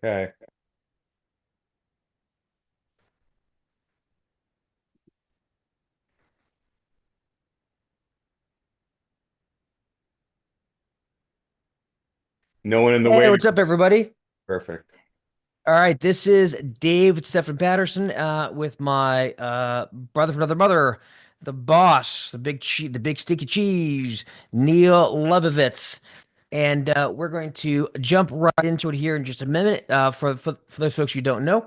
Okay. No one in the Hey, waiting what's up, room. everybody? Perfect. All right, this is Dave Stephen Patterson with my brother from another mother, the boss, the big sticky cheese, Neil Lebovitz, and we're going to jump right into it here in just a minute. For those folks you don't know,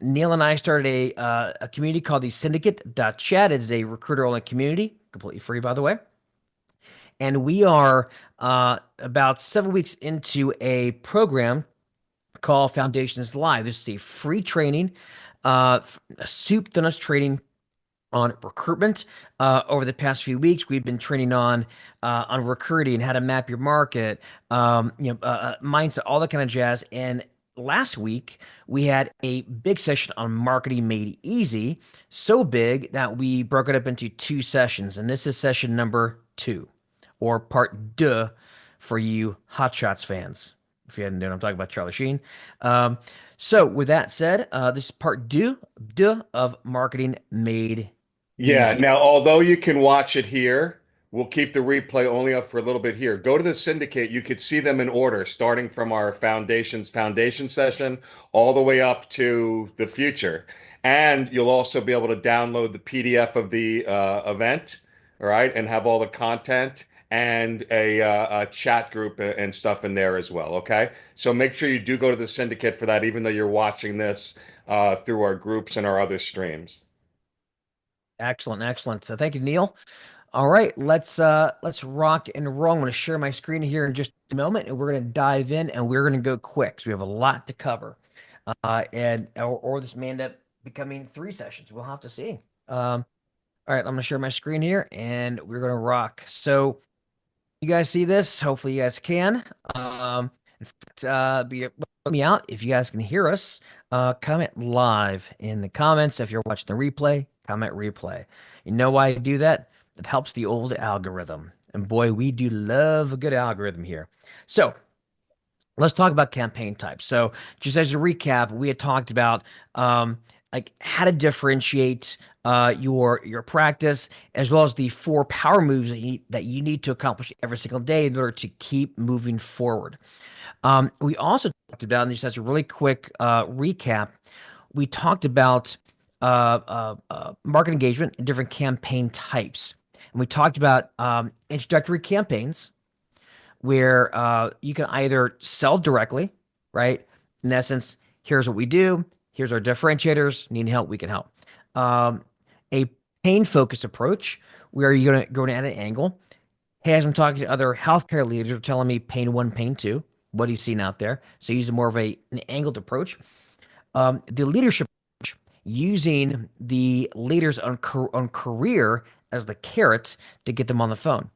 Neil and I started a community called the Syndicate.chat. It's a recruiter-only community, completely free, by the way, and we are about 7 weeks into a program called Foundations Live. This is a free training, a soup to nuts training on recruitment. Over the past few weeks, we've been training on recruiting, how to map your market, mindset, all that kind of jazz. And last week, we had a big session on marketing made easy, so big that we broke it up into two sessions. And this is session number two, or part deux for you Hot Shots fans. If you hadn't known, I'm talking about Charlie Sheen. Um, so, with that said, this is part deux of marketing made Yeah. easy. Now, although you can watch it here, we'll keep the replay only up for a little bit here. Go to the syndicate. You could see them in order, starting from our foundation session all the way up to the future. And you'll also be able to download the PDF of the event, all right, and have all the content and a chat group and stuff in there as well. Okay. So make sure you do go to the syndicate for that, even though you're watching this through our groups and our other streams. Excellent, excellent. So thank you, Neil. All right, let's rock and roll. I'm going to share my screen here in just a moment, and we're going to dive in, and we're going to go quick. So we have a lot to cover, or this may end up becoming three sessions. We'll have to see. All right, I'm going to share my screen here, and we're going to rock. So you guys see this? Hopefully, you guys can. In fact, let me out if you guys can hear us. Comment live in the comments. If you're watching the replay, comment replay. You know why I do that? It helps the old algorithm. And boy, we do love a good algorithm here. So let's talk about campaign types. So, just as a recap, we had talked about like how to differentiate your practice, as well as the four power moves that you need to accomplish every single day in order to keep moving forward. We also talked about, and just as a really quick recap, we talked about market engagement and different campaign types, and we talked about introductory campaigns where you can either sell directly, right? In essence, here's what we do. Here's our differentiators. Need help? We can help. A pain focused approach where you're going to go in at an angle. Hey, as I'm talking to other healthcare leaders, are telling me pain one, pain two. What are you seeing out there? So using more of an angled approach. The leadership using the leaders on career as the carrot to get them on the phone.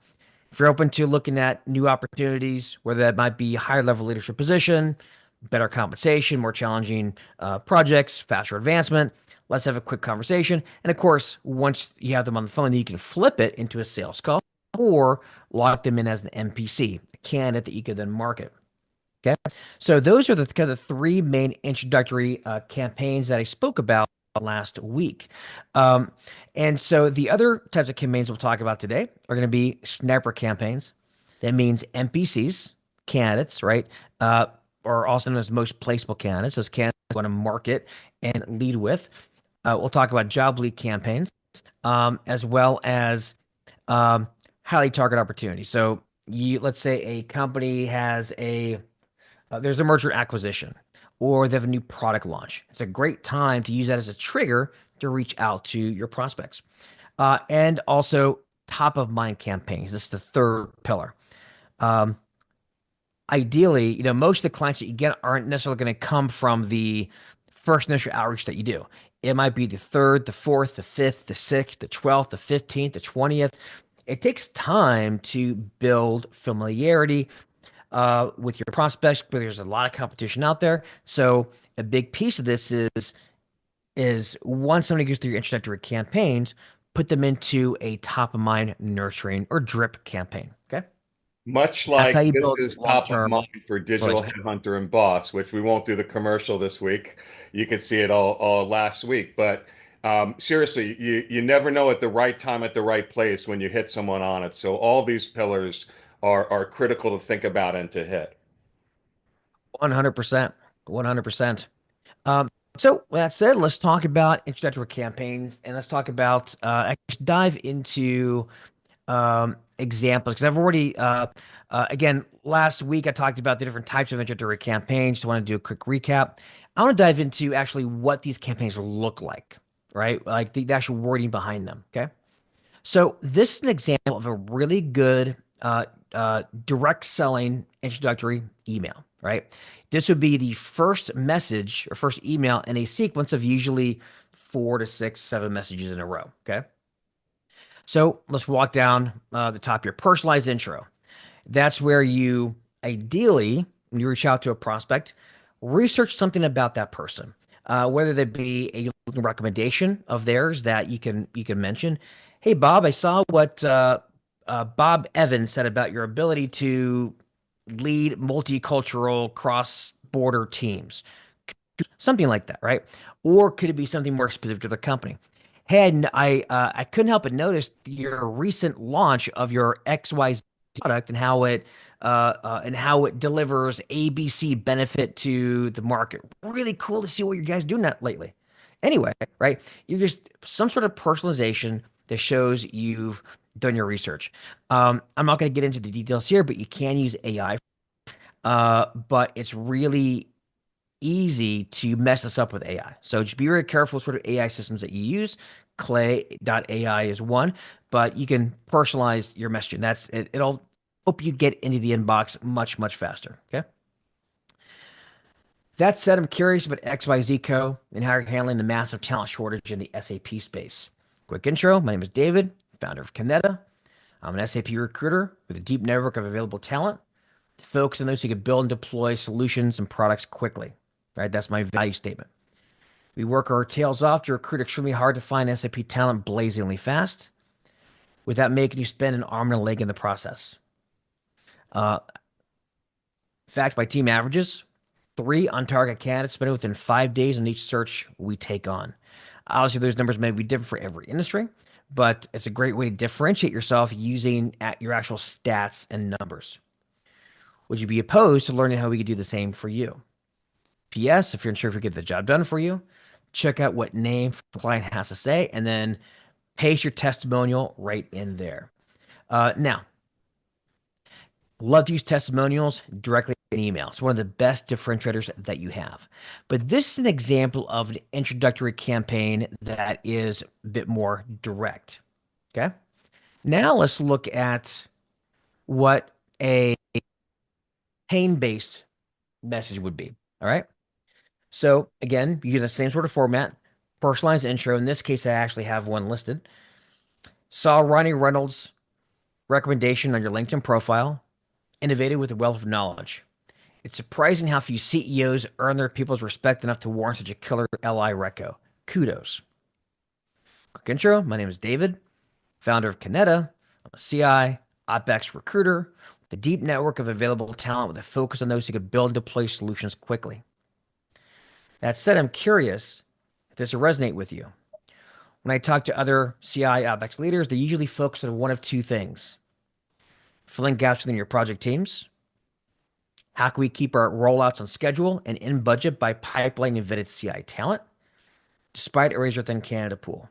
If you're open to looking at new opportunities, whether that might be higher level leadership position, better compensation, more challenging projects, faster advancement, let's have a quick conversation. And of course, once you have them on the phone, then you can flip it into a sales call or lock them in as an NPC, a candidate that you could then market. Okay. So those are the kind of three main introductory campaigns that I spoke about last week. Um, and so the other types of campaigns we'll talk about today are going to be sniper campaigns. That means NPCs, candidates, right? Uh, or also known as most placeable candidates. Those candidates you want to market and lead with. We'll talk about job lead campaigns, as well as um, highly target opportunities. So let's say a company has there's a merger acquisition or they have a new product launch. It's a great time to use that as a trigger to reach out to your prospects. And also top of mind campaigns. This is the third pillar. Um, Ideally, most of the clients that you get aren't necessarily going to come from the first initial outreach that you do. It might be the third, the fourth, the fifth, the sixth, the 12th, the 15th, the 20th. It takes time to build familiarity with your prospects, but there's a lot of competition out there. So a big piece of this is once somebody goes through your introductory campaigns, put them into a top of mind nurturing or drip campaign. Okay. Much That's how like you this build is top of long-term mind for Digital relationship. Headhunter and Boss, which we won't do the commercial this week. You could see it all last week. But seriously, you never know at the right time, at the right place when you hit someone on it. So all these pillars are critical to think about and to hit. 100%. 100%. Um, so with that said, let's talk about introductory campaigns and let's talk about actually dive into examples because I've already again last week I talked about the different types of introductory campaigns. So I want to do a quick recap. I want to dive into actually what these campaigns look like, right? Like the actual wording behind them. Okay. So this is an example of a really good direct selling introductory email, right? This would be the first message or first email in a sequence of usually 4 to 6, 7 messages in a row. Okay. So let's walk down the top here. Personalized intro. That's where you ideally, when you reach out to a prospect, research something about that person, whether that be a recommendation of theirs that you can mention. Hey Bob, I saw what Bob Evans said about your ability to lead multicultural cross-border teams, something like that, right? Or could it be something more specific to the company? Hey, I couldn't help but notice your recent launch of your XYZ product and how it delivers ABC benefit to the market. Really cool to see what you guys doing that lately. Anyway, right? You just some sort of personalization that shows you've done your research. I'm not going to get into the details here, but you can use AI. But it's really easy to mess this up with AI. So just be very careful with sort of AI systems that you use. Clay.ai is one, but you can personalize your messaging. That's it. It'll help you get into the inbox much, much faster. Okay. That said, I'm curious about XYZ Co. and how you're handling the massive talent shortage in the SAP space. Quick intro. My name is David, founder of Kineta. I'm an SAP recruiter with a deep network of available talent. Focus on those who can build and deploy solutions and products quickly. Right? That's my value statement. We work our tails off to recruit extremely hard to find SAP talent blazingly fast without making you spend an arm and a leg in the process. Uh, in fact, my team averages 3 on-target candidates spent within 5 days on each search we take on. Obviously, those numbers may be different for every industry, but it's a great way to differentiate yourself using your actual stats and numbers. Would you be opposed to learning how we could do the same for you? P.S. If you're unsure if we get the job done for you, check out what name the client has to say, and then paste your testimonial right in there. Now, love to use testimonials directly in email. It's one of the best differentiators that you have. But this is an example of an introductory campaign that is a bit more direct. Okay. Now let's look at what a pain-based message would be. All right. So again, you use the same sort of format, personalized intro. In this case, I actually have one listed. Saw Ronnie Reynolds' recommendation on your LinkedIn profile, innovative with a wealth of knowledge. It's surprising how few CEOs earn their people's respect enough to warrant such a killer LI reco. Kudos. Quick intro. My name is David, founder of Kineta. I'm a CI, OpEx recruiter with a deep network of available talent with a focus on those who can build and deploy solutions quickly. That said, I'm curious if this will resonate with you. When I talk to other CI OpEx leaders, they usually focus on one of two things: filling gaps within your project teams. How can we keep our rollouts on schedule and in budget by pipelining vetted CI talent, despite a razor thin candidate pool?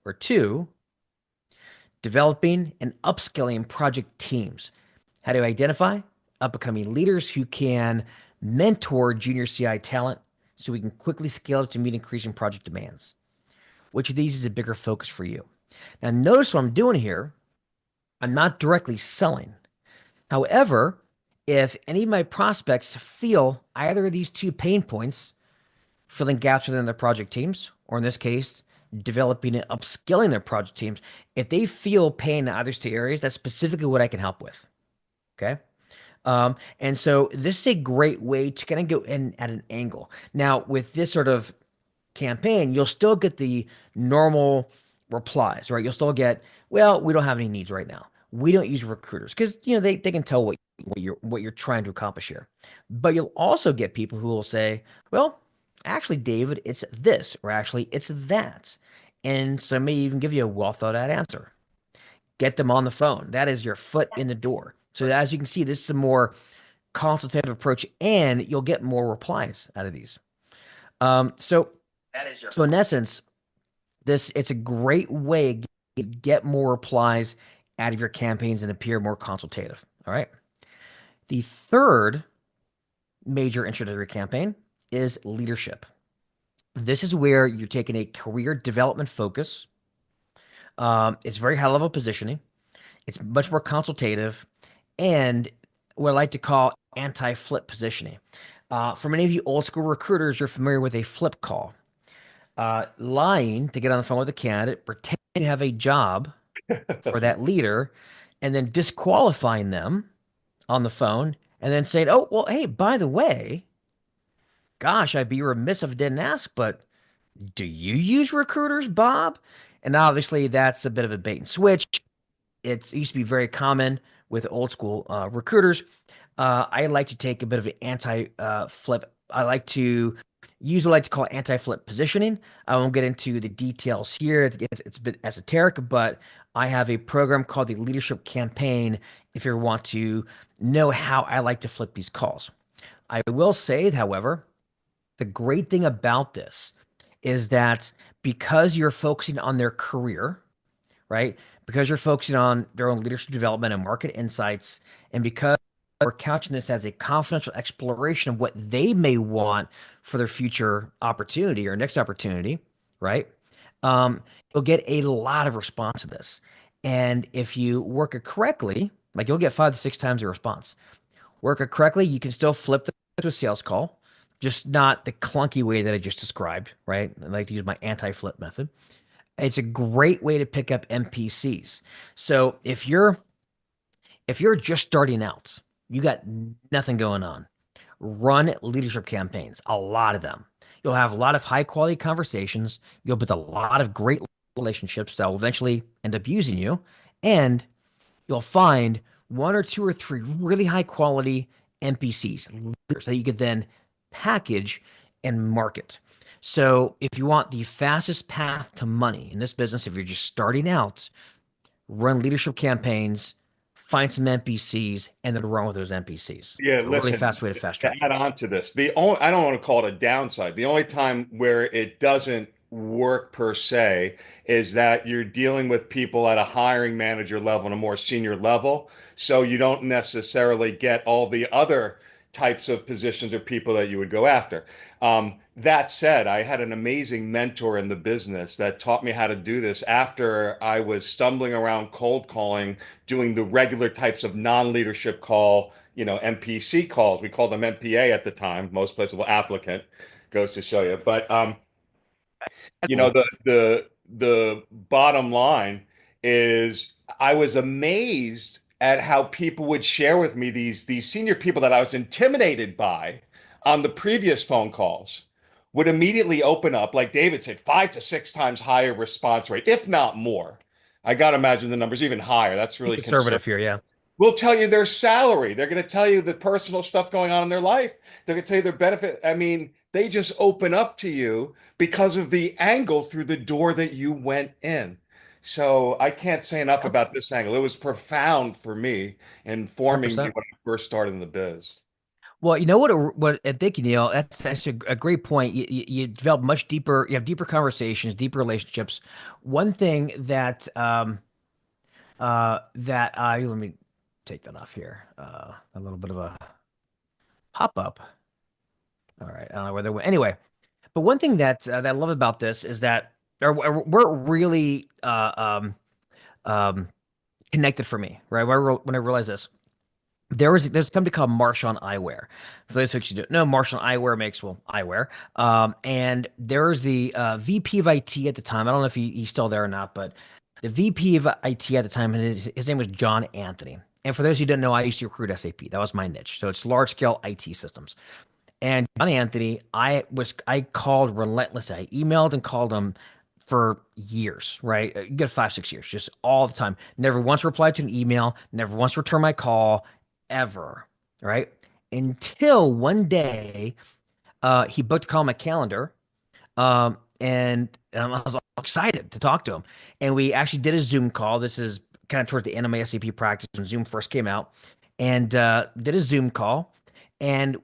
Or two, developing and upskilling project teams. How to identify up-and-coming leaders who can mentor junior CI talent so we can quickly scale up to meet increasing project demands. Which of these is a bigger focus for you? Now, notice what I'm doing here. I'm not directly selling. However, if any of my prospects feel either of these two pain points, filling gaps within their project teams, or in this case, developing and upskilling their project teams, if they feel pain in either two areas, that's specifically what I can help with. Okay. And so this is a great way to kind of go in at an angle. Now, with this sort of campaign, you'll still get the normal replies, right? You'll still get, well, we don't have any needs right now. We don't use recruiters because they can tell what you're trying to accomplish here. But you'll also get people who will say, well, actually, David, it's this, or actually it's that. And some may even give you a well thought out answer. Get them on the phone. That is your foot in the door. So as you can see, this is a more consultative approach, and you'll get more replies out of these. So so in essence, this it's a great way to get more replies out of your campaigns and appear more consultative. All right. The third major introductory campaign is leadership. This is where you're taking a career development focus. It's very high level positioning. It's much more consultative and what I like to call anti-flip positioning. For many of you old school recruiters, you're familiar with a flip call. Lying to get on the phone with a candidate, pretend to have a job for that leader, and then disqualifying them on the phone, and then saying, "Oh, well, hey, by the way, gosh, I'd be remiss if I didn't ask, but do you use recruiters, Bob?" And obviously, that's a bit of a bait and switch. It used to be very common with old school recruiters. I like to take a bit of an anti-flip. I like to use what I like to call anti-flip positioning. I won't get into the details here. It's a bit esoteric, but I have a program called the Leadership Campaign if you want to know how I like to flip these calls. I will say, however, the great thing about this is that because you're focusing on their career, right? Because you're focusing on their own leadership development and market insights, and because we're couching this as a confidential exploration of what they may want for their future opportunity or next opportunity, right? Um, you'll get a lot of response to this. And if you work it correctly, like you'll get 5 to 6 times the response. Work it correctly, you can still flip to a sales call, just not the clunky way that I just described, right? I like to use my anti-flip method. It's a great way to pick up NPCs. So if you're just starting out, you got nothing going on. Run leadership campaigns, a lot of them. You'll have a lot of high quality conversations. You'll build a lot of great relationships that will eventually end up using you. And you'll find one or two or three really high quality NPCs leaders that you could then package and market. So if you want the fastest path to money in this business, if you're just starting out, run leadership campaigns, find some NPCs, and then run with those NPCs. Yeah, A really listen, fast way to fast to track add things. on to this, the only I don't want to call it a downside. The only time where it doesn't work per se is that you're dealing with people at a hiring manager level and a more senior level. So you don't necessarily get all the other types of positions or people that you would go after. That said, I had an amazing mentor in the business that taught me how to do this after I was stumbling around cold calling, doing the regular types of non-leadership call, MPC calls. We called them MPA at the time. Most places will applicant, goes to show you. But the bottom line is I was amazed at how people would share with me these senior people that I was intimidated by on the previous phone calls would immediately open up, like David said, 5 to 6 times higher response rate, if not more. I got to imagine the number's even higher. That's really concerning. Conservative here, yeah. Will tell you their salary. They're going to tell you the personal stuff going on in their life. They're going to tell you their benefit. I mean, they just open up to you because of the angle through the door that you went in. So I can't say enough about this angle. It was profound for me in forming me 100%. when I first started in the biz. Well, you know what I think, Neil, that's actually a great point. You develop much deeper, you have deeper conversations, deeper relationships. One thing that I let me take that off here. A little bit of a pop up. All right, I don't know where they went. Anyway, but one thing that I love about this is that or we're really um, connected for me, right? When I realized this, there's a company called Marchon Eyewear. For those folks who don't know, Marchon Eyewear makes eyewear. And there's the VP of IT at the time. I don't know if he's still there or not, but the VP of IT at the time, his name was John Anthony. And for those who don't know, I used to recruit SAP. That was my niche. So it's large scale IT systems. And John Anthony, I called relentlessly. I emailed and called him for years, right? A good 5, 6 years, just all the time. Never once replied to an email, never once returned my call, ever, right? Until one day, he booked a call on my calendar, and I was all excited to talk to him. And we actually did a Zoom call. This is kind of towards the end of my SAP practice when Zoom first came out, and did a Zoom call. And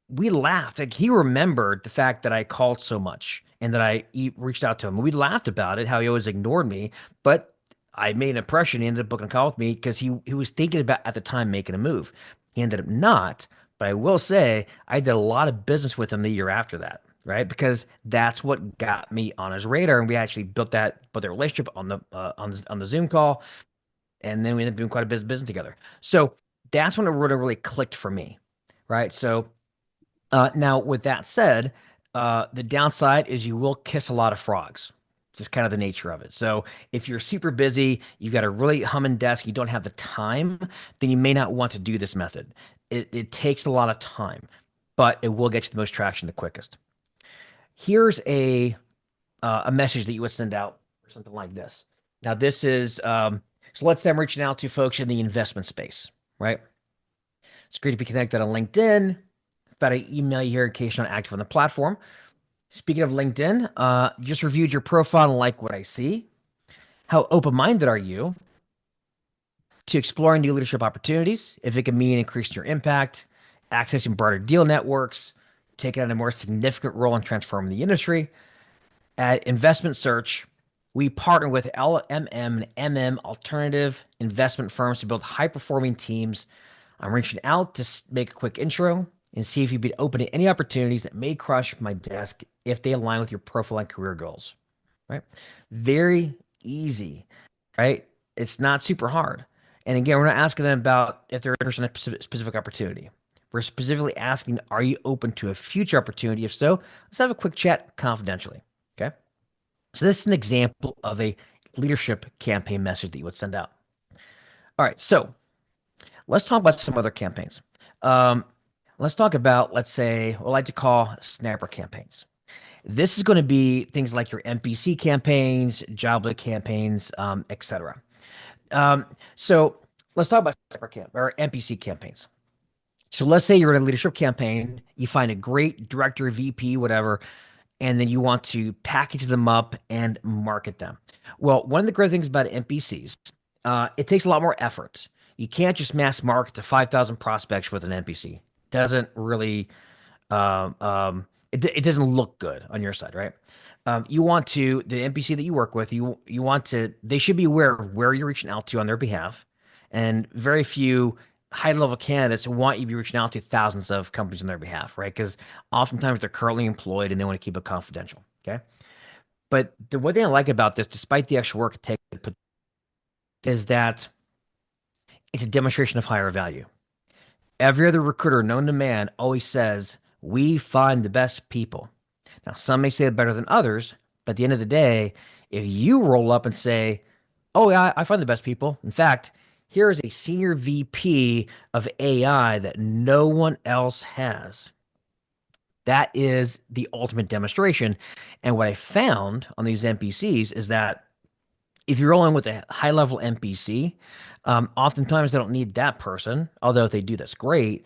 we laughed. Like he remembered the fact that I called so much and that reached out to him. We laughed about it, how he always ignored me, but I made an impression. He ended up booking a call with me because he was thinking about at the time making a move. He ended up not, but I will say I did a lot of business with him the year after that, right? Because that's what got me on his radar, and we actually built the relationship on the Zoom call, and then we ended up doing quite a bit of business together. So that's when it really clicked for me, right? So now, with that said, the downside is you will kiss a lot of frogs. Just kind of the nature of it. So if you're super busy, you've got a really humming desk, you don't have the time, then you may not want to do this method. It takes a lot of time, but it will get you the most traction the quickest. Here's a message that you would send out or something like this. Now, this is so let's say I'm reaching out to folks in the investment space, right? It's great to be connected on LinkedIn. Thought I'd email you here in case you're not active on the platform. Speaking of LinkedIn, just reviewed your profile and like what I see. How open-minded are you to exploring new leadership opportunities if it can mean increasing your impact, accessing broader deal networks, taking on a more significant role in transforming the industry? At Investment Search, we partner with LMM and MM alternative investment firms to build high-performing teams. I'm reaching out to make a quick intro and see if you'd be open to any opportunities that may cross my desk if they align with your profile and career goals, right? Very easy, right? It's not super hard. And again, we're not asking them about if they're interested in a specific opportunity. We're specifically asking, are you open to a future opportunity? If so, let's have a quick chat confidentially. Okay. So this is an example of a leadership campaign message that you would send out. All right. So let's talk about some other campaigns. Um, let's talk about, let's say, what I like to call snapper campaigns. This is going to be things like your NPC campaigns, Joblet campaigns, etc. Um, so let's talk about snapper camp or NPC campaigns. So let's say you're in a leadership campaign, you find a great director, VP, whatever, and then you want to package them up and market them. Well, one of the great things about NPCs, it takes a lot more effort. You can't just mass market to 5,000 prospects with an NPC. Doesn't really, it doesn't look good on your side, right? You want to, the NPC that you work with, you want to, they should be aware of where you're reaching out to on their behalf. And very few high level candidates want you to be reaching out to thousands of companies on their behalf, right? Because oftentimes they're currently employed and they want to keep it confidential. Okay. But the one thing I like about this, despite the extra work it takes, is that it's a demonstration of higher value. Every other recruiter known to man always says, we find the best people. Now, some may say it better than others, but at the end of the day, if you roll up and say, oh, yeah, I find the best people. In fact, here is a senior VP of AI that no one else has. That is the ultimate demonstration. And what I found on these NPCs is that if you're rolling with a high level NPC, oftentimes they don't need that person, although if they do, that's great.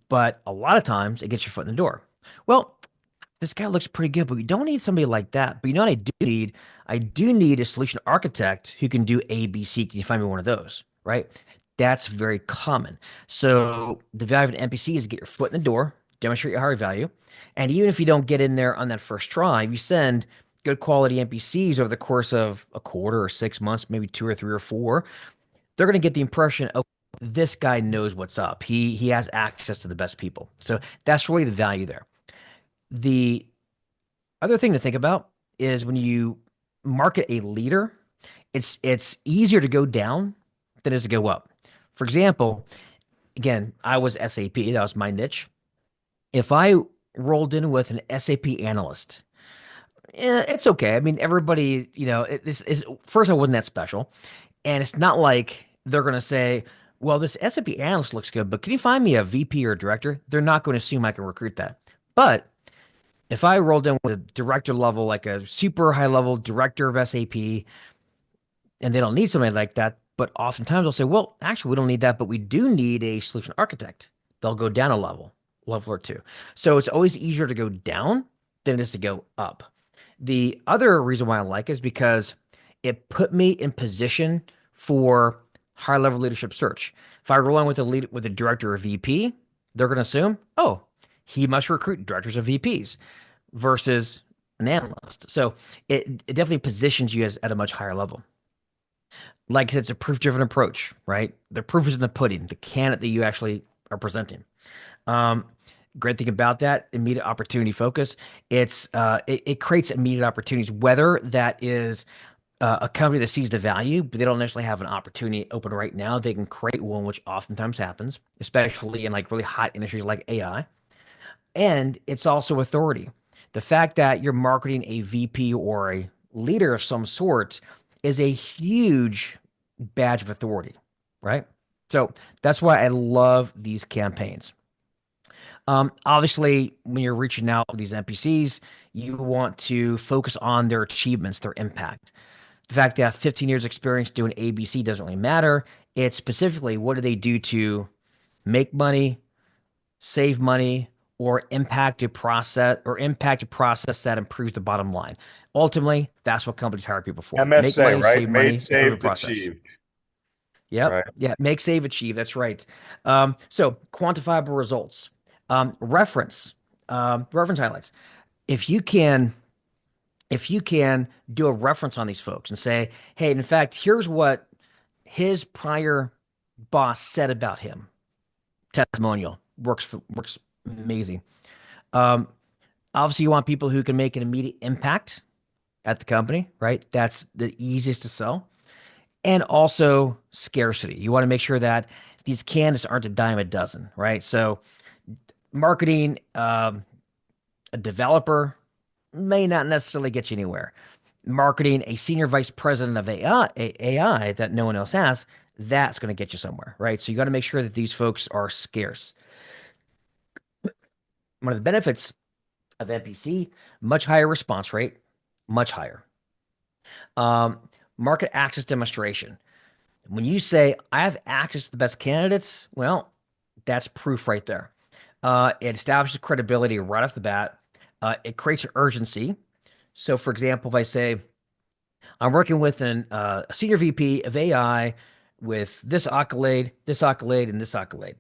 But a lot of times it gets your foot in the door. Well, this guy looks pretty good, but we don't need somebody like that. But you know what I do need? I do need a solution architect who can do A, B, C. Can you find me one of those? Right? That's very common. So the value of an NPC is to get your foot in the door, demonstrate your higher value. And even if you don't get in there on that first try, if you send good quality NPCs over the course of a quarter or 6 months, maybe 2 or 3 or 4, they're going to get the impression, oh, this guy knows what's up. He has access to the best people. So that's really the value there. The other thing to think about is when you market a leader, it's easier to go down than it is to go up. For example, again, I was SAP, that was my niche. If I rolled in with an SAP analyst, it's okay. I mean, everybody, this is first, I wasn't that special. And it's not like they're going to say, well, this SAP analyst looks good, but can you find me a VP or a director? They're not going to assume I can recruit that. But If I rolled in with a director level, like a super high level director of SAP, and they don't need somebody like that, but oftentimes they'll say, well, actually, we don't need that, but we do need a solution architect. They'll go down a level or two. So it's always easier to go down than it is to go up. The other reason why I like it is because it put me in position for higher level leadership search. If I roll on with a lead with a director or VP, they're going to assume, oh, he must recruit directors or VPs versus an analyst. So it definitely positions you as at a much higher level. Like I said, it's a proof driven approach, right? The proof is in the pudding, the candidate that you actually are presenting. Um, Great thing about that immediate opportunity focus. It creates immediate opportunities, whether that is a company that sees the value, but they don't necessarily have an opportunity open right now. They can create one, which oftentimes happens, especially in like really hot industries like AI. And it's also authority. The fact that you're marketing a VP or a leader of some sort is a huge badge of authority, right? So that's why I love these campaigns. Obviously, when you're reaching out with these NPCs, you want to focus on their achievements, their impact. The fact they have 15 years experience doing ABC doesn't really matter. It's specifically what do they do to make money, save money, or impact a process that improves the bottom line. Ultimately, that's what companies hire people for. Make MSA, money, right? save Made, money, improve a saved, process. achieved. Yep. Right. Yeah. Make, save, achieve. That's right. So quantifiable results. Reference. Reference highlights. If you can, if you can do a reference on these folks and say, hey, in fact, here's what his prior boss said about him. Testimonial works amazing. Um, Obviously, you want people who can make an immediate impact at the company, right? That's the easiest to sell. And also scarcity. You want to make sure that these candidates aren't a dime a dozen, right? So marketing a developer may not necessarily get you anywhere. Marketing a senior vice president of AI that no one else has, that's going to get you somewhere, right? So you got to make sure that these folks are scarce. One of the benefits of NPC, much higher response rate, much higher. Um, Market access demonstration. When you say, I have access to the best candidates, well, that's proof right there. It establishes credibility right off the bat. It creates urgency. So, for example, if I say, I'm working with a senior VP of AI with this accolade, and this accolade.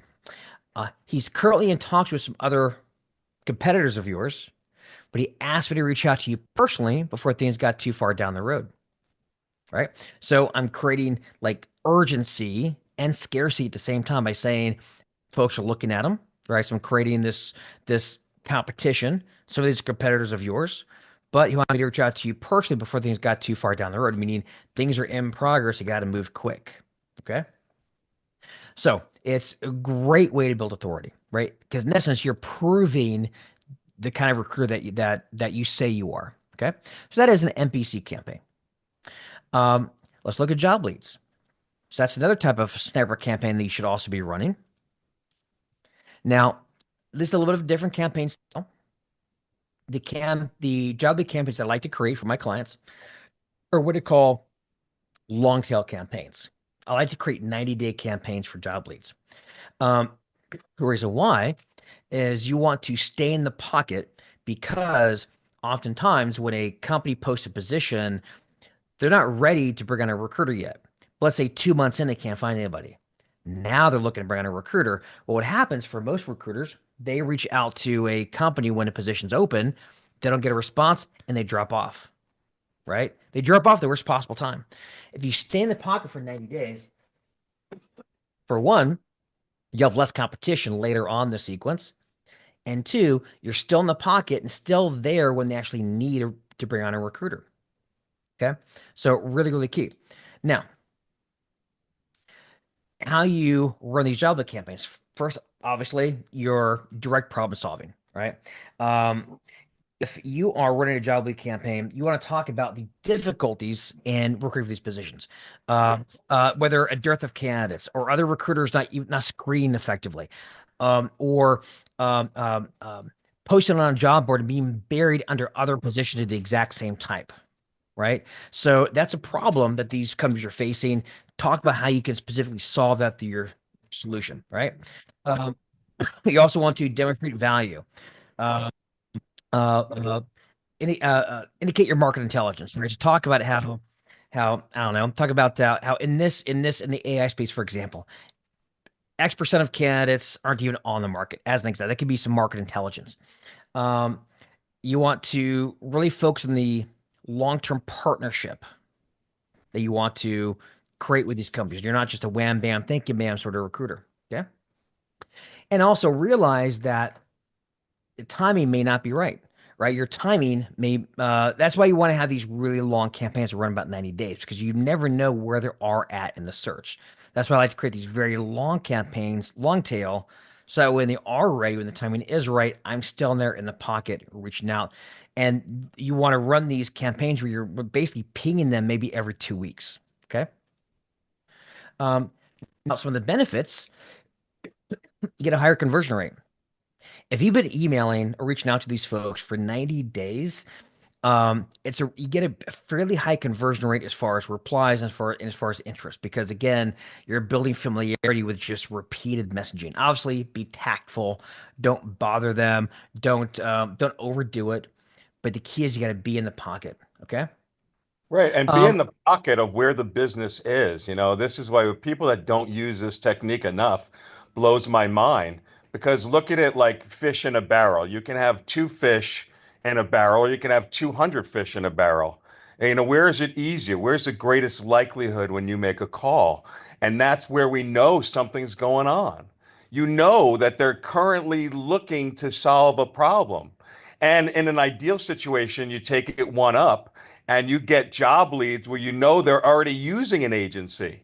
He's currently in talks with some other competitors of yours, but he asked me to reach out to you personally before things got too far down the road. Right. So I'm creating like urgency and scarcity at the same time by saying folks are looking at them. Right. So I'm creating this competition. Some of these competitors of yours, but you want me to reach out to you personally before things got too far down the road, meaning things are in progress. You got to move quick. Okay. So it's a great way to build authority, right? Because in essence, you're proving the kind of recruiter that you say you are. Okay. So that is an NPC campaign. Let's look at job leads. So that's another type of sniper campaign that you should also be running. Now, this is a little bit of a different campaign style. The job lead campaigns I like to create for my clients are what I call long tail campaigns. I like to create 90-day campaigns for job leads. Um, the reason why is you want to stay in the pocket because oftentimes when a company posts a position, they're not ready to bring on a recruiter yet. Let's say 2 months in, they can't find anybody. Now they're looking to bring on a recruiter. Well, what happens for most recruiters, they reach out to a company when a position's open, they don't get a response, and they drop off, right? They drop off the worst possible time. If you stay in the pocket for 90 days, for one, you have less competition later on the sequence. And two, you're still in the pocket and still there when they actually need to bring on a recruiter. Okay. So really, really key. Now, how you run these job campaigns. First, obviously, your direct problem solving, right? Um, if you are running a job lead campaign, you want to talk about the difficulties in recruiting for these positions, whether a dearth of candidates or other recruiters not screening effectively, or um, um, um, posting on a job board and being buried under other positions of the exact same type, right? So that's a problem that these companies are facing. Talk about how you can specifically solve that through your solution, right? Um, you also want to demonstrate value. Uh, uh, indicate your market intelligence. Right? So talk about how I don't know. Talk about how in the AI space, for example, X% of candidates aren't even on the market. As an example, that could be some market intelligence. Um, you want to really focus on the long-term partnership that you want to create with these companies. You're not just a wham bam, thank you, ma'am sort of recruiter. Okay. And also realize that the timing may not be right, right? Your timing may, that's why you want to have these really long campaigns that run about 90 days because you never know where they are at in the search. That's why I like to create these very long campaigns, long tail. So when they are ready, when the timing is right, I'm still in there in the pocket reaching out. And you want to run these campaigns where you're basically pinging them maybe every 2 weeks. Okay. Um, Now, some of the benefits, you get a higher conversion rate. If you've been emailing or reaching out to these folks for 90 days, it's a you get a fairly high conversion rate as far as replies and as far as interest because again, you're building familiarity with just repeated messaging. Obviously, be tactful, don't bother them, don't overdo it. But the key is you got to be in the pocket. Okay. Right, and be Um, in the pocket of where the business is. This is why people that don't use this technique enough blows my mind because look at it like fish in a barrel. You can have two fish in a barrel, or you can have 200 fish in a barrel. And, where is it easier? Where's the greatest likelihood when you make a call? And that's where we know something's going on. You know that they're currently looking to solve a problem. And in an ideal situation, you take it one up and you get job leads where you know they're already using an agency.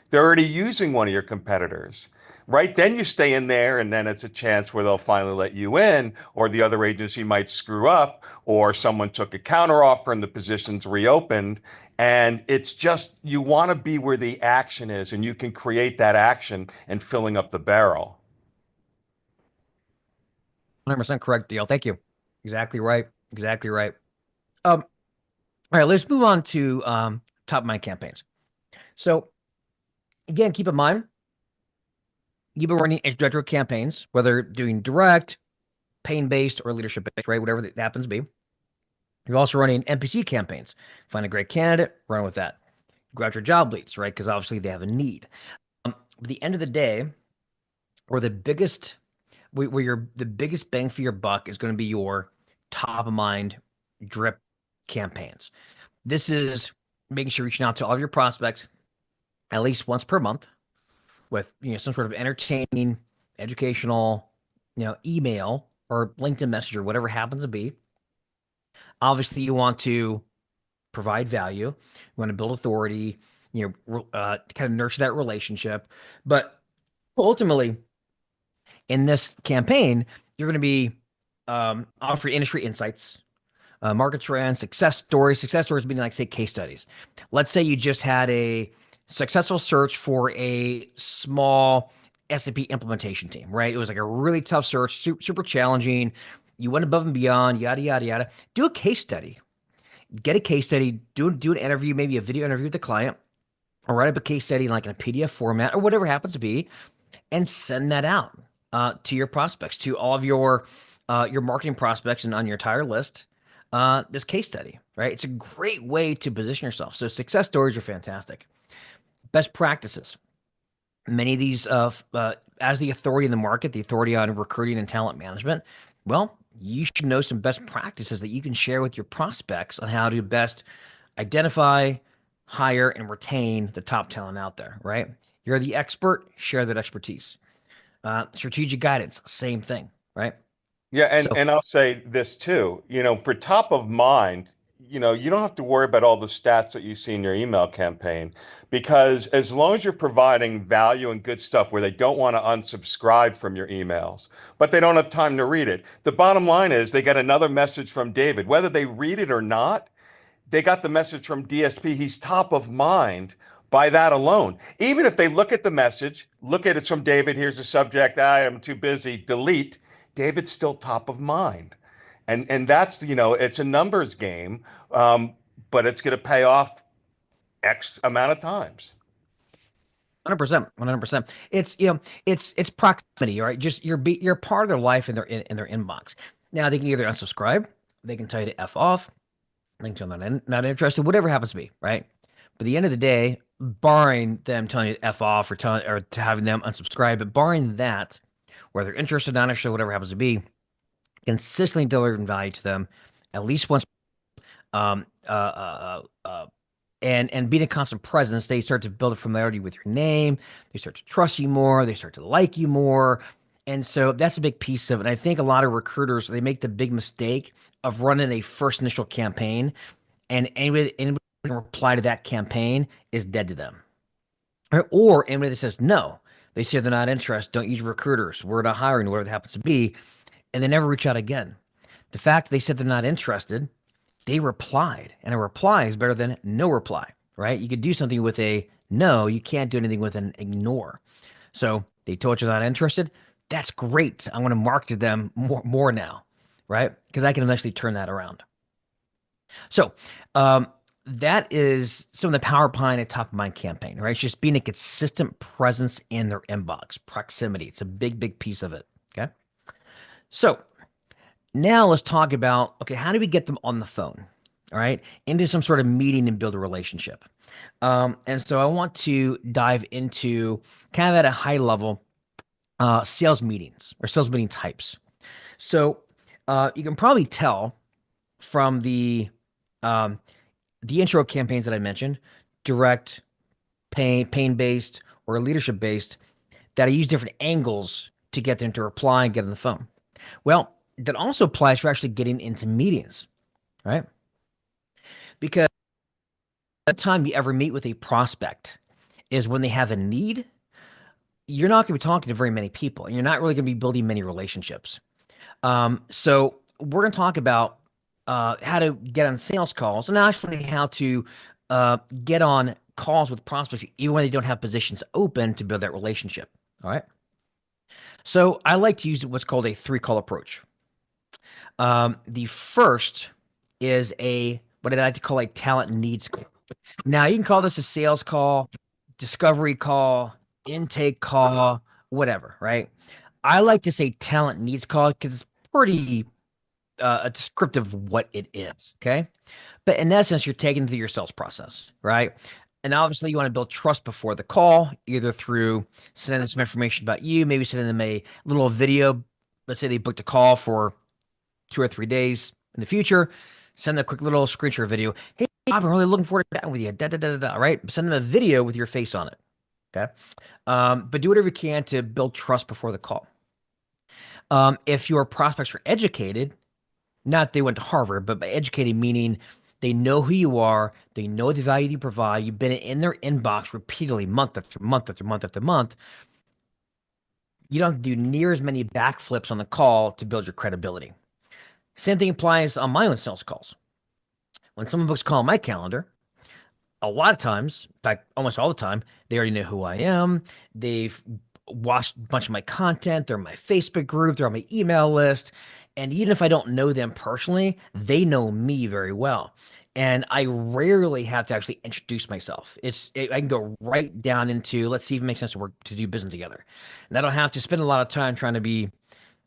They're already using one of your competitors. Right then you stay in there, and then it's a chance where they'll finally let you in, or the other agency might screw up, or someone took a counteroffer and the position's reopened. And it's just you want to be where the action is, and you can create that action and filling up the barrel. 100% correct, deal. Thank you. Exactly right. Exactly right. Um, all right, let's move on to top of mind campaigns. So again, keep in mind you've been running introductory campaigns, whether doing direct, pain based, or leadership based, right? Whatever that happens to be. You're also running NPC campaigns. Find a great candidate, run with that. Go after job leads, right? Because obviously they have a need. At the end of the day, where the biggest, where your the biggest bang for your buck is going to be your top of mind drip campaigns. This is making sure you're reaching out to all of your prospects at least once per month with some sort of entertaining, educational, email or LinkedIn message or whatever happens to be. Obviously, you want to provide value. You want to build authority. Kind of nurture that relationship. But ultimately, in this campaign, you're going to be offering industry insights, market trends, success stories being like, say, case studies. Let's say you just had a successful search for a small SAP implementation team, right? It was like a really tough search, super challenging. You went above and beyond, yada, yada, yada. Do a case study. Get a case study, do an interview, maybe a video interview with the client, or write up a case study like in a PDF format or whatever happens to be, and send that out to your prospects, to all of your marketing prospects and on your entire list. This case study, right? It's a great way to position yourself. So success stories are fantastic. Best practices. Many of these, as the authority in the market, the authority on recruiting and talent management, well, you should know some best practices that you can share with your prospects on how to best identify, hire, and retain the top talent out there, right? You're the expert, share that expertise. Strategic guidance, same thing, right? Yeah, and So and I'll say this too, for top of mind, you don't have to worry about all the stats that you see in your email campaign because as long as you're providing value and good stuff where they don't want to unsubscribe from your emails, but they don't have time to read it. The bottom line is they get another message from David, whether they read it or not, they got the message from DSP. He's top of mind by that alone. Even if they look at the message, look at it's from David, here's the subject, I am too busy, delete. David's still top of mind. And that's, it's a numbers game, but it's going to pay off X amount of times. 100%, 100%. It's proximity, right? Just you're part of their life in their inbox. Now they can either unsubscribe, they can tell you to F off, they can tell them not interested, whatever happens to be, right? But at the end of the day, barring them telling you to F off or to having them unsubscribe, but barring that, whether interested, not interested, whatever happens to be, consistently delivering value to them at least once um uh uh uh, uh, and being a constant presence, they start to build a familiarity with your name. They start to trust you more. They start to like you more. And so that's a big piece of it. And I think a lot of recruiters, they make the big mistake of running a first initial campaign, and anybody can reply to that campaign is dead to them. Or anybody that says no, they say they're not interested, don't use recruiters, we're not hiring, whatever it happens to be, and they never reach out again. The fact they said they're not interested, they replied, and a reply is better than no reply, right? You could do something with a no, you can't do anything with an ignore. So they told you they're not interested. That's great. I'm going to market to them more now, right? Because I can eventually turn that around. So that is some of the power behind a top of mind campaign, right? It's just being a consistent presence in their inbox, proximity. It's a big piece of it. Okay. So now let's talk about, okay, how do we get them on the phone? All right, into some sort of meeting and build a relationship. And so I want to dive into kind of at a high level sales meetings or sales meeting types. So you can probably tell from um, the intro campaigns that I mentioned, direct, pain based, or leadership based, that I use different angles to get them to reply and get on the phone. Well, that also applies for actually getting into meetings, right? Because the time you ever meet with a prospect is when they have a need. You're not going to be talking to very many people, and you're not really going to be building many relationships. So we're going to talk about how to get on sales calls and actually how to get on calls with prospects even when they don't have positions open to build that relationship. All right. So I like to use what's called a three call approach. The first is what I like to call a talent needs call. Now you can call this a sales call, discovery call, intake call, whatever, right? I like to say talent needs call because it's pretty a descriptive of what it is. Okay. But in essence, you're taking through your sales process, right? And obviously, you want to build trust before the call, either through sending them some information about you, maybe sending them a little video. Let's say they booked a call for 2 or 3 days in the future. Send them a quick little screenshot video. Hey, I'm really looking forward to chatting with you. Da, da, da, da, da, right? Send them a video with your face on it. Okay. But do whatever you can to build trust before the call. If your prospects are educated, not they went to Harvard, but by educated meaning they know who you are, they know the value you provide, you've been in their inbox repeatedly, month after month after month after month. You don't have to do near as many backflips on the call to build your credibility. Same thing applies on my own sales calls. When someone books a call on my calendar, a lot of times, in fact, almost all the time, they already know who I am. They've watched a bunch of my content. They're in my Facebook group. They're on my email list. And even if I don't know them personally, they know me very well. And I rarely have to actually introduce myself. I can go right down into let's see if it makes sense to work to do business together. And I don't have to spend a lot of time trying to be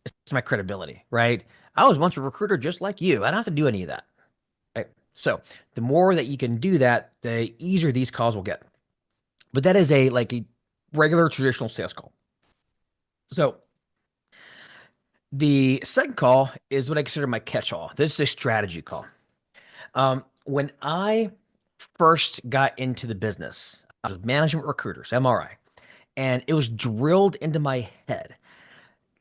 it's my credibility, right? I was once a recruiter just like you. I don't have to do any of that. Right? So the more that you can do that, the easier these calls will get. But that is a regular traditional sales call. So the second call is what I consider my catch-all. This is a strategy call. When I first got into the business, I was management recruiters, MRI, and it was drilled into my head.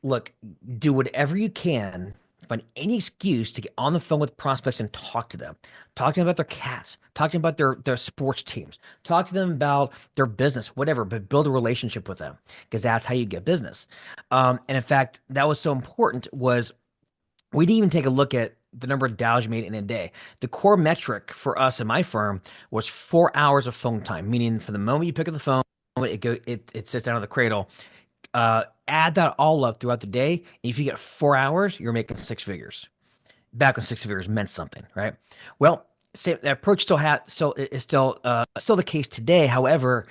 Look, do whatever you can, find any excuse to get on the phone with prospects and talk to them. Talk to them about their cats, talk to them about their sports teams, talk to them about their business, whatever, but build a relationship with them because that's how you get business. And in fact, that was so important was we didn't even take a look at the number of dials you made in a day. The core metric for us in my firm was 4 hours of phone time, meaning from the moment you pick up the phone, it sits down on the cradle Add that all up throughout the day. And if you get 4 hours, you're making six figures. Back when six figures meant something, right? Well, same that approach still is still the case today. However,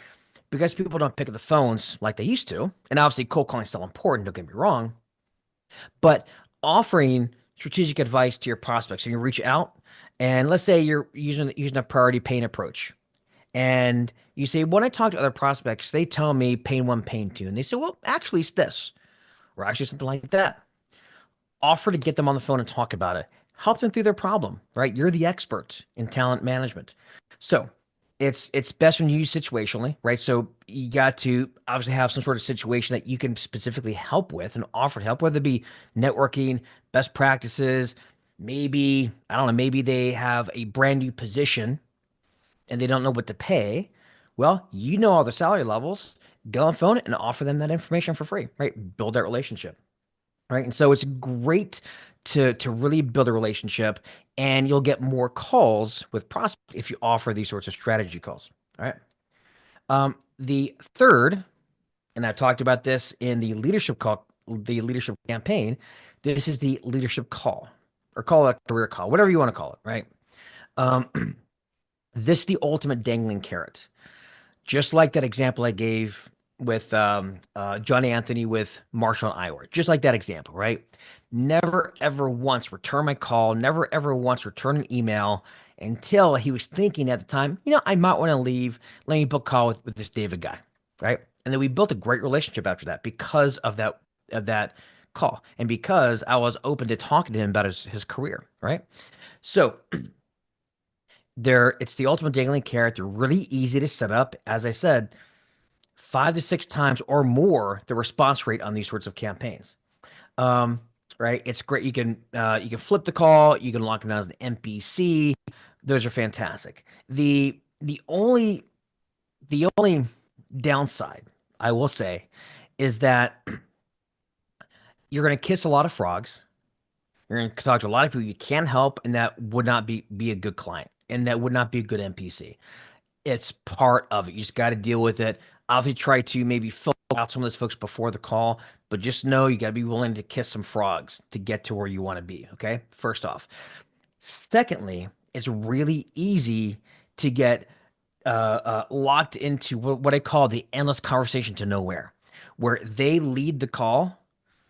because people don't pick up the phones like they used to, and obviously cold calling is still important, don't get me wrong, but offering strategic advice to your prospects, so you reach out and let's say you're using a priority pain approach. And you say, when I talk to other prospects, they tell me pain one, pain two. And they say, well, actually, it's this, or actually something like that. Offer to get them on the phone and talk about it. Help them through their problem, right? You're the expert in talent management. So it's best when you use situationally, right? So you got to obviously have some sort of situation that you can specifically help with and offer to help, whether it be networking, best practices, maybe, I don't know, maybe they have a brand new position and they don't know what to pay. Well, you know all the salary levels. Get on the phone and offer them that information for free, right? Build that relationship, right? And so it's great to really build a relationship, and you'll get more calls with prospects if you offer these sorts of strategy calls. All right. The third, and I've talked about this in the leadership campaign. This is the leadership call, or call it a career call, whatever you want to call it, right? Um, this is the ultimate dangling carrot. Just like that example I gave with John Anthony with Marshall and Iowa, just like that example, right? Never ever once return my call, never ever once return an email until he was thinking at the time, I might want to leave. Let me book a call with this David guy, right? And then we built a great relationship after that because of that call and because I was open to talking to him about his career, right? So it's the ultimate dangling carrot. They're really easy to set up. As I said, 5 to 6 times or more the response rate on these sorts of campaigns. Um, right? It's great. You can flip the call. You can lock them down as an NPC. Those are fantastic. The only downside I will say is that you're going to kiss a lot of frogs. You're going to talk to a lot of people you can help, and that would not be a good client, and that would not be a good NPC. It's part of it. You just got to deal with it. Obviously, try to maybe filter out some of those folks before the call, but just know you got to be willing to kiss some frogs to get to where you want to be. Okay. First off. Secondly, it's really easy to get locked into what I call the endless conversation to nowhere, where they lead the call,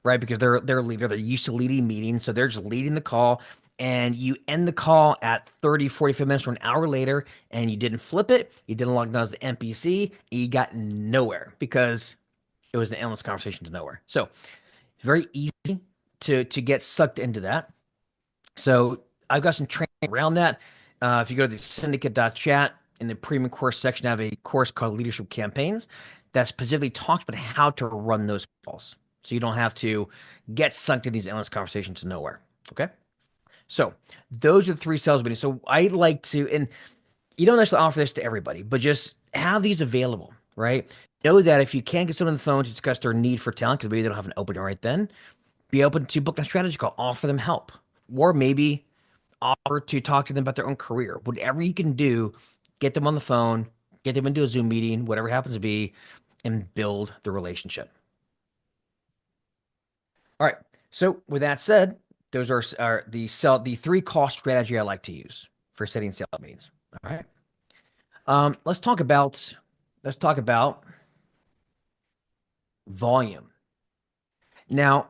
right? Because they're a leader, they're used to leading meetings, so they're just leading the call. And you end the call at 30, 45 minutes or an hour later, and you didn't flip it, you didn't log down as the NPC, and you got nowhere because it was an endless conversation to nowhere. So it's very easy to get sucked into that. So I've got some training around that. If you go to the syndicate.chat in the premium course section, I have a course called Leadership Campaigns that specifically talks about how to run those calls. So you don't have to get sunk in these endless conversations to nowhere. Okay. So those are the three sales meetings. So I like to, and you don't necessarily offer this to everybody, but just have these available, right? Know that if you can't get someone on the phone to discuss their need for talent, because maybe they don't have an opening right then, be open to book a strategy call, offer them help, or maybe offer to talk to them about their own career. Whatever you can do, get them on the phone, get them into a Zoom meeting, whatever it happens to be, and build the relationship. All right. So with that said, those are the three cost strategy I like to use for setting sales meetings. All right. Let's talk about volume. Now,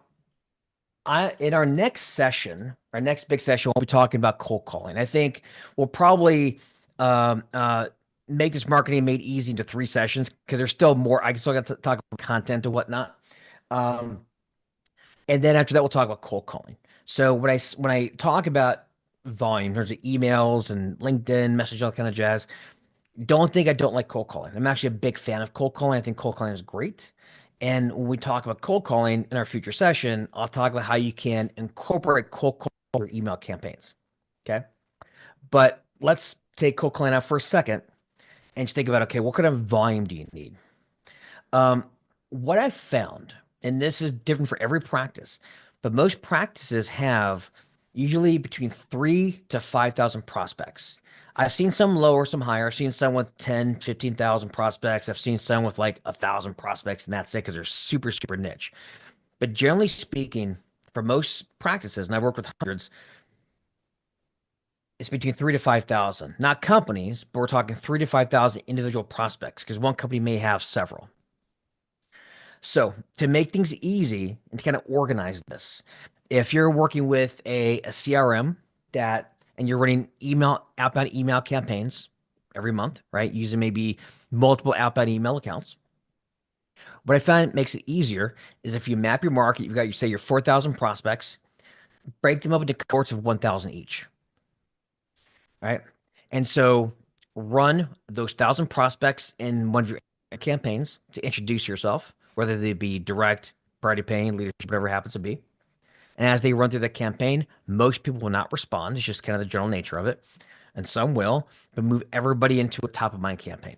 in our next session, our next big session, we'll be talking about cold calling. I think we'll probably um, uh, make this marketing made easy into 3 sessions because there's still more. I still got to talk about content and whatnot. Um, and then after that, we'll talk about cold calling. So when I talk about volume in terms of emails and LinkedIn message, all kind of jazz, don't think I don't like cold calling. I'm actually a big fan of cold calling. I think cold calling is great. And when we talk about cold calling in our future session, I'll talk about how you can incorporate cold calling in your email campaigns. Okay. But let's take cold calling out for a second and just think about, okay, what kind of volume do you need? Um, what I've found, and this is different for every practice, but most practices have usually between 3 to 5,000 prospects. I've seen some lower, some higher. I've seen some with 10, 15,000 prospects. I've seen some with like 1,000 prospects, and that's it because they're super, super niche. But generally speaking, for most practices, and I've worked with hundreds, it's between 3 to 5,000. Not companies, but we're talking 3 to 5,000 individual prospects because one company may have several. So to make things easy and to kind of organize this, if you're working with a CRM that and you're running outbound email campaigns every month, right? Using maybe multiple outbound email accounts. What I find makes it easier is if you map your market, you've got you say your 4,000 prospects, break them up into cohorts of 1,000 each, right? And so run those 1,000 prospects in one of your campaigns to introduce yourself, whether they be direct, priority paying, leadership, whatever it happens to be. And as they run through the campaign, most people will not respond. It's just kind of the general nature of it. And some will, but move everybody into a top of mind campaign.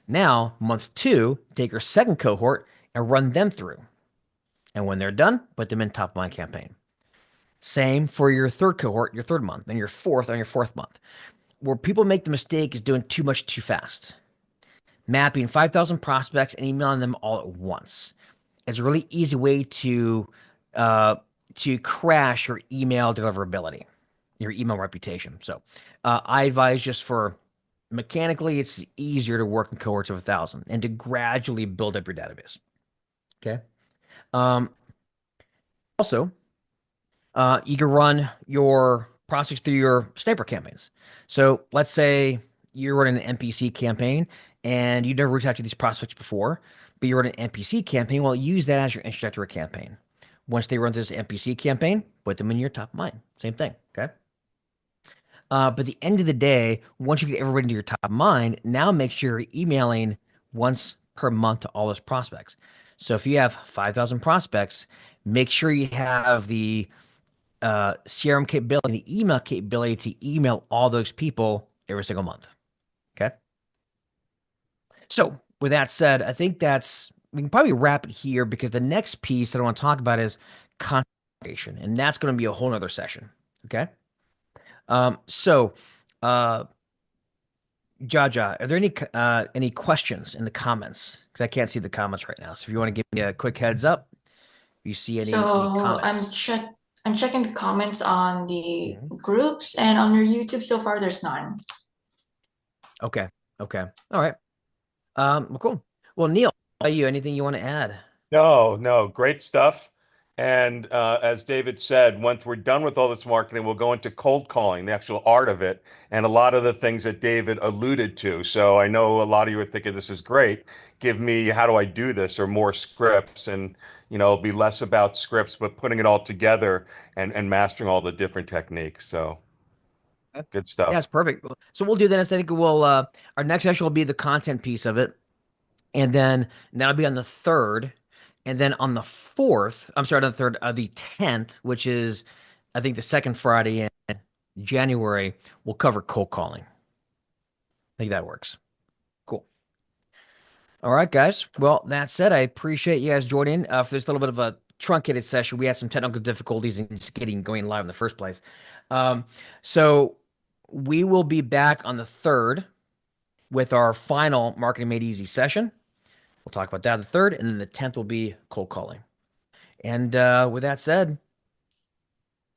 Now, month two, take your second cohort and run them through. And when they're done, put them in top of mind campaign. Same for your third cohort, your third month, and your fourth on your fourth month. Where people make the mistake is doing too much too fast. Mapping 5,000 prospects and emailing them all at once is a really easy way uh, to crash your email deliverability, your email reputation. So I advise just for mechanically, it's easier to work in cohorts of 1,000 and to gradually build up your database. Okay. Um, Also, you can run your prospects through your sniper campaigns. So let's say you're running an NPC campaign and you never reached out to these prospects before, but you're running an NPC campaign. Well, use that as your introductory campaign. Once they run this NPC campaign, put them in your top of mind. Same thing. Okay. But at the end of the day, once you get everybody into your top of mind, now make sure you're emailing once per month to all those prospects. So if you have 5,000 prospects, make sure you have the CRM capability, the email capability to email all those people every single month. Okay. So with that said, I think we can probably wrap it here because the next piece that I want to talk about is consultation, and that's going to be a whole nother session. Okay. So uh Jaja, are there any questions in the comments? Because I can't see the comments right now. So if you want to give me a quick heads up, if you see any So comments. I'm checking the comments on the Mhm. groups and on your YouTube. So far, there's none. Okay. Okay. All right. Well, cool. Well, Neil, how about you? Anything you want to add? No, no, great stuff. And as David said, once we're done with all this marketing, we'll go into cold calling, the actual art of it, and a lot of the things that David alluded to. So I know a lot of you are thinking this is great. Give me, how do I do this, or more scripts, and it'll be less about scripts, but putting it all together and mastering all the different techniques. So Okay. good Yeah, it's stuff. perfect. So we'll do that. I think our next session will be the content piece of it. And that'll be on the third. And then on the fourth, I'm sorry, on the third, the 10th, which is, I think, the second Friday in January, we'll cover cold calling. I think that works. Cool. All right, guys. Well, that said, I appreciate you guys joining for this little bit of a truncated session. We had some technical difficulties in just getting going live in the first place. Um, so we will be back on the third with our final Marketing Made Easy session. We'll talk about that the third, and then the 10th will be cold calling. And with that said,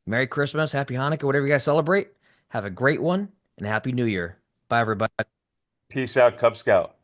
Merry Christmas, Happy Hanukkah, whatever you guys celebrate. Have a great one and Happy New Year. Bye, everybody. Peace out, Cub Scout.